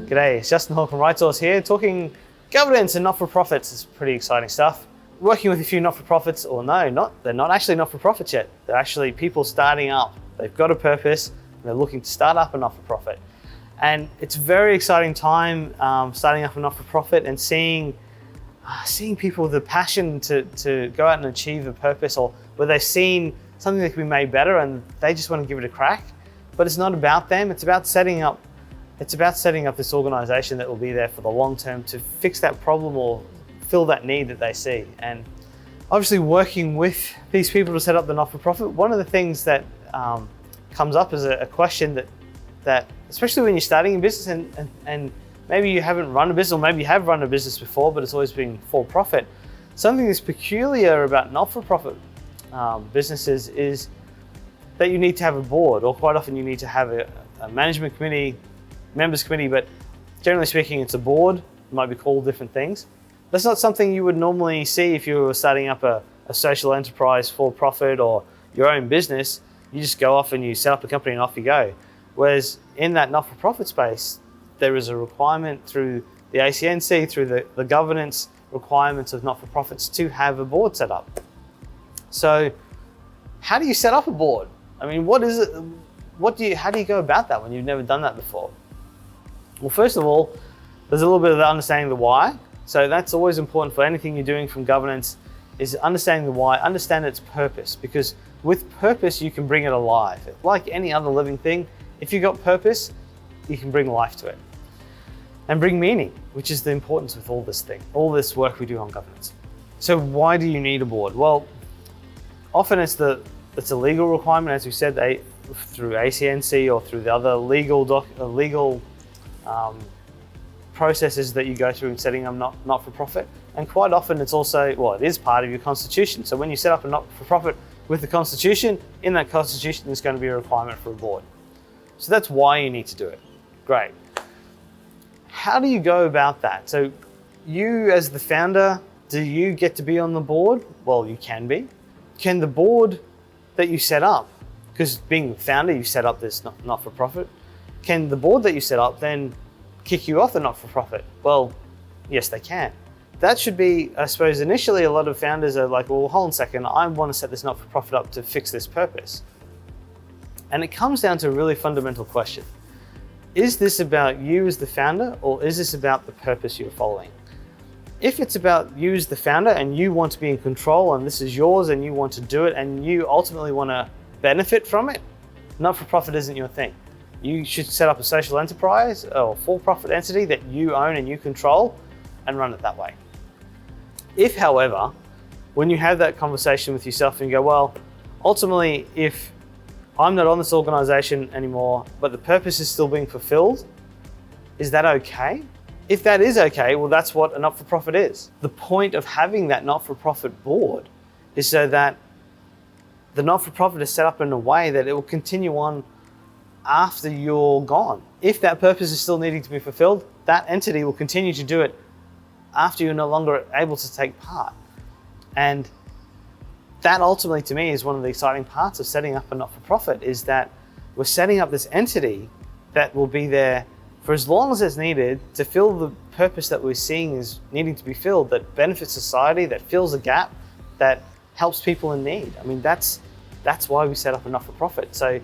G'day, it's Justin Hall from Right Source here, talking governance and not-for-profits. It's pretty exciting stuff. Working with a few not-for-profits, or no, they're not actually not-for-profits yet. They're actually people starting up. They've got a purpose, and they're looking to start up a not-for-profit. And it's a very exciting time starting up a not-for-profit and seeing people with the passion to go out and achieve a purpose, or where they've seen something that can be made better and they just want to give it a crack. But it's not about them, it's about setting up this organization that will be there for the long term to fix that problem or fill that need that they see. And obviously working with these people to set up the not-for-profit, one of the things that comes up as a question that especially when you're starting a business and maybe you haven't run a business, or maybe you have run a business before, but it's always been for profit. Something that's peculiar about not-for-profit businesses is that you need to have a board, or quite often you need to have a management committee, members committee, but generally speaking, it's a board. It might be called different things. That's not something you would normally see if you were starting up a social enterprise for profit or your own business. You just go off and you set up a company and off you go. Whereas in that not-for-profit space, there is a requirement through the ACNC, through the governance requirements of not-for-profits to have a board set up. So how do you set up a board? I mean, what is it? How do you go about that when you've never done that before? Well, first of all, there's a little bit of understanding the why. So that's always important for anything you're doing from governance, is understanding the why, understand its purpose, because with purpose, you can bring it alive. Like any other living thing, if you've got purpose, you can bring life to it and bring meaning, which is the importance with all this work we do on governance. So why do you need a board? Well, often it's a legal requirement, as we said, through ACNC or through the other legal processes that you go through in setting up not-for-profit. And quite often it's also, it is part of your constitution. So when you set up a not-for-profit with the constitution, in that constitution there's going to be a requirement for a board. So that's why you need to do it. Great. How do you go about that? So you as the founder, do you get to be on the board? Well, you can be. Can the board that you set up, because being the founder, you set up this not-for-profit, can the board that you set up then kick you off the not-for-profit? Well, yes, they can. That should be, I suppose, initially a lot of founders are like, well, hold on a second, I want to set this not-for-profit up to fix this purpose. And it comes down to a really fundamental question. Is this about you as the founder, or is this about the purpose you're following? If it's about you as the founder and you want to be in control and this is yours and you want to do it and you ultimately want to benefit from it, not-for-profit isn't your thing. You should set up a social enterprise or for-profit entity that you own and you control and run it that way. If, however, when you have that conversation with yourself and you go, well, ultimately, if I'm not on this organization anymore, but the purpose is still being fulfilled, is that okay? If that is okay, well, that's what a not-for-profit is. The point of having that not-for-profit board is so that the not-for-profit is set up in a way that it will continue on after you're gone. If that purpose is still needing to be fulfilled, that entity will continue to do it after you're no longer able to take part. And that ultimately, to me, is one of the exciting parts of setting up a not-for-profit, is that we're setting up this entity that will be there for as long as it's needed to fill the purpose that we're seeing is needing to be filled, that benefits society, that fills a gap, that helps people in need. I mean, that's why we set up a not-for-profit. So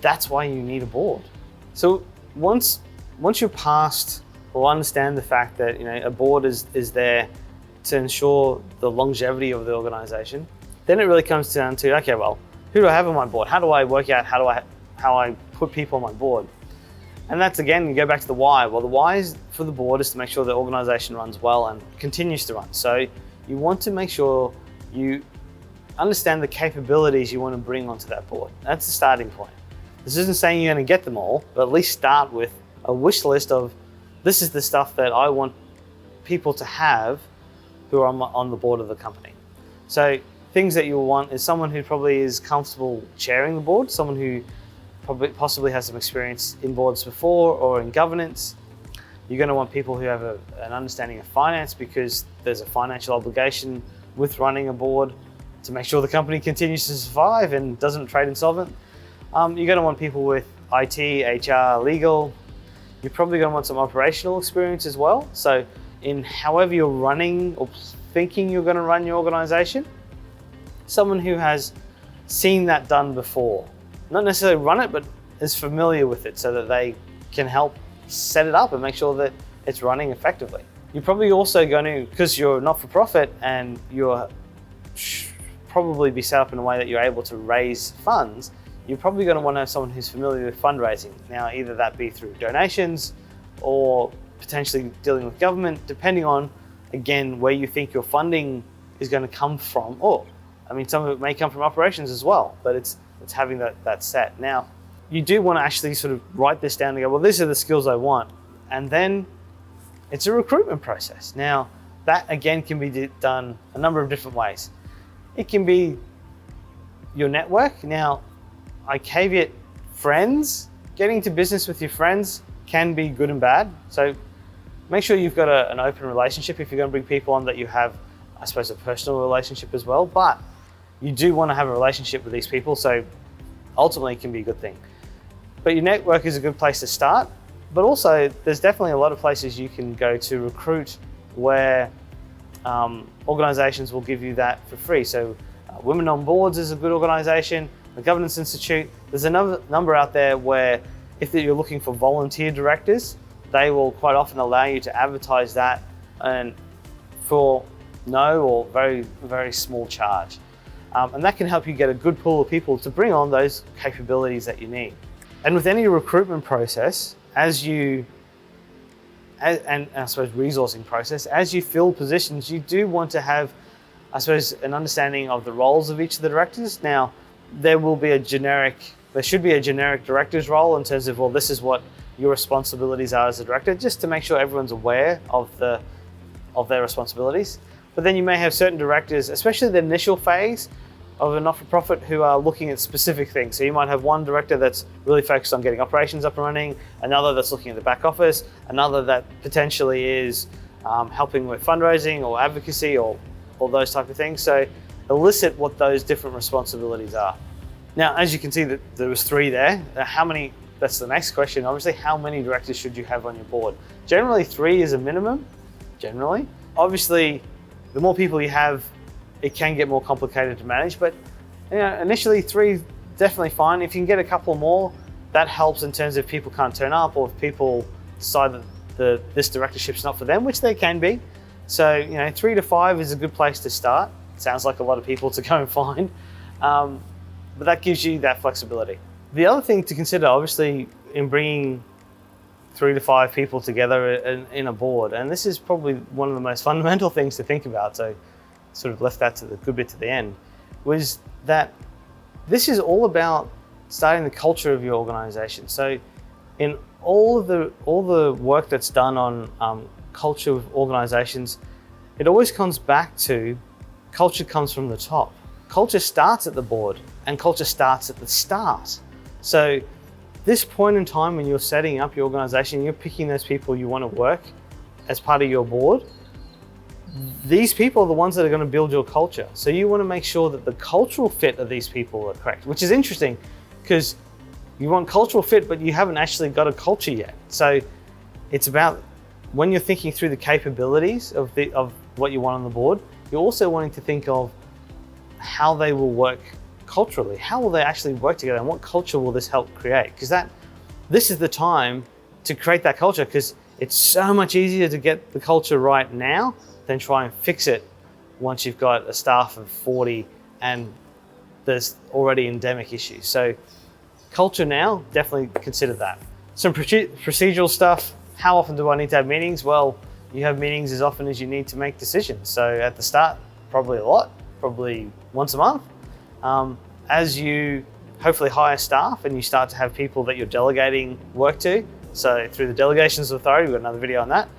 that's why you need a board. So once you're past or understand the fact that a board is there to ensure the longevity of the organization, then it really comes down to, okay, well, who do I have on my board? How do I work out how I put people on my board? And that's, again, you go back to the why. Well, the why for the board is to make sure the organization runs well and continues to run. So you want to make sure you understand the capabilities you want to bring onto that board. That's the starting point. This isn't saying you're going to get them all, but at least start with a wish list of, this is the stuff that I want people to have who are on the board of the company. So things that you'll want is someone who probably is comfortable chairing the board, someone who possibly has some experience in boards before or in governance. You're going to want people who have an understanding of finance, because there's a financial obligation with running a board to make sure the company continues to survive and doesn't trade insolvent. You're going to want people with IT, HR, legal. You're probably going to want some operational experience as well. So in however you're running or thinking you're going to run your organization, someone who has seen that done before. Not necessarily run it, but is familiar with it so that they can help set it up and make sure that it's running effectively. You're probably also going to, because you're not-for-profit and you're probably be set up in a way that you're able to raise funds, you're probably going to want to have someone who's familiar with fundraising. Now, either that be through donations or potentially dealing with government, depending on, again, where you think your funding is going to come from. Or, I mean, some of it may come from operations as well, but it's having that set. Now, you do want to actually sort of write this down and go, well, these are the skills I want. And then it's a recruitment process. Now, that again can be done a number of different ways. It can be your network. Now, I caveat friends. Getting to business with your friends can be good and bad. So make sure you've got an open relationship if you're going to bring people on, that you have, I suppose, a personal relationship as well. But you do want to have a relationship with these people, so ultimately it can be a good thing. But your network is a good place to start. But also, there's definitely a lot of places you can go to recruit where organizations will give you that for free. So Women on Boards is a good organization, the Governance Institute. There's another number out there where if you're looking for volunteer directors, they will quite often allow you to advertise that and for no or very, very small charge. And that can help you get a good pool of people to bring on those capabilities that you need. And with any recruitment process, and I suppose resourcing process, as you fill positions, you do want to have, I suppose, an understanding of the roles of each of the directors. Now, there should be a generic director's role in terms of, well, this is what your responsibilities are as a director, just to make sure everyone's aware of their responsibilities. But then you may have certain directors, especially the initial phase of a not-for-profit, who are looking at specific things. So you might have one director that's really focused on getting operations up and running, another that's looking at the back office, another that potentially is helping with fundraising or advocacy or those type of things. So elicit what those different responsibilities are. Now, as you can see, that there was 3 there. How many? That's the next question. Obviously, how many directors should you have on your board? Generally, 3 is a minimum. Generally, obviously, the more people you have, it can get more complicated to manage, but initially 3 definitely fine. If you can get a couple more, that helps in terms of people can't turn up, or if people decide that this directorship's not for them, which they can be. So 3 to 5 is a good place to start. Sounds like a lot of people to go and find, but that gives you that flexibility. The other thing to consider, obviously, in bringing 3 to 5 people together in a board, and this is probably one of the most fundamental things to think about, so sort of left that to the good bit to the end, was that this is all about starting the culture of your organization. So in all the work that's done on culture of organizations, it always comes back to culture comes from the top. Culture starts at the board, and culture starts at the start. So this point in time when you're setting up your organization, you're picking those people you want to work as part of your board, these people are the ones that are going to build your culture. So you want to make sure that the cultural fit of these people are correct, which is interesting because you want cultural fit, but you haven't actually got a culture yet. So it's about, when you're thinking through the capabilities of what you want on the board, you're also wanting to think of how they will work culturally. How will they actually work together, and what culture will this help create? Because this is the time to create that culture, because it's so much easier to get the culture right now than try and fix it once you've got a staff of 40 and there's already endemic issues. So culture now, definitely consider that. Some procedural stuff. How often do I need to have meetings? Well, you have meetings as often as you need to make decisions. So at the start, probably a lot, probably once a month. As you hopefully hire staff and you start to have people that you're delegating work to, so through the delegations of authority, we've got another video on that,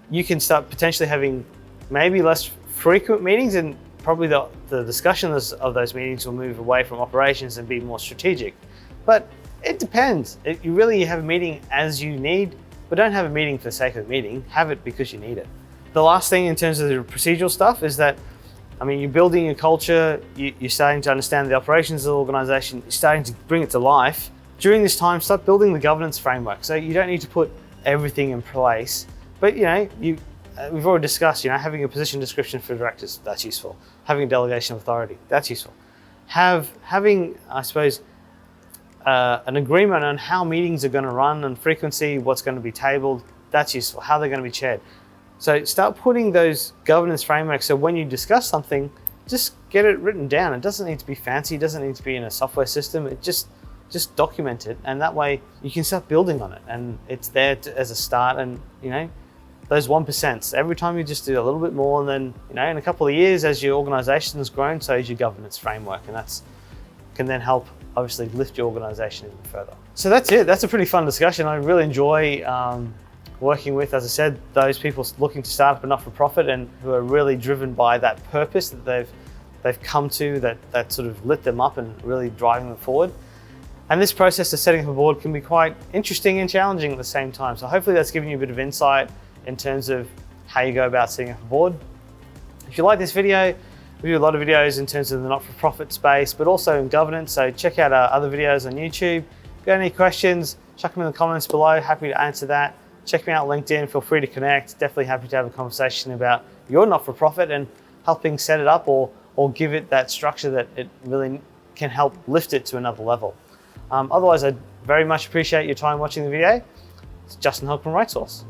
you can start potentially having maybe less frequent meetings, and probably the discussions of those meetings will move away from operations and be more strategic. But it depends. You really have a meeting as you need, but don't have a meeting for the sake of the meeting. Have it because you need it. The last thing in terms of the procedural stuff is that, you're building your culture, you're starting to understand the operations of the organization, you're starting to bring it to life. during this time, start building the governance framework. So you don't need to put everything in place, but we've already discussed, having a position description for directors, that's useful. Having a delegation of authority, that's useful. Having, I suppose, an agreement on how meetings are going to run and frequency, what's going to be tabled, that's useful. How they're going to be chaired. So start putting those governance frameworks so when you discuss something, just get it written down. It doesn't need to be fancy, it doesn't need to be in a software system. It just document it, and that way you can start building on it, and it's there as a start. And those 1%, every time you just do a little bit more, and then in a couple of years, as your organization has grown, so is your governance framework, and that's can then help obviously lift your organization even further. So that's it. That's a pretty fun discussion. I really enjoy working with, as I said, those people looking to start up a not-for-profit and who are really driven by that purpose that they've come to, that sort of lit them up and really driving them forward. And this process of setting up a board can be quite interesting and challenging at the same time. So hopefully that's given you a bit of insight in terms of how you go about setting up a board. If you like this video, we do a lot of videos in terms of the not-for-profit space, but also in governance. So check out our other videos on YouTube. If you've got any questions, chuck them in the comments below. Happy to answer that. Check me out on LinkedIn. Feel free to connect. Definitely happy to have a conversation about your not-for-profit and helping set it up or give it that structure that it really can help lift it to another level. Otherwise, I'd very much appreciate your time watching the video. It's Justin Hook from RightSource.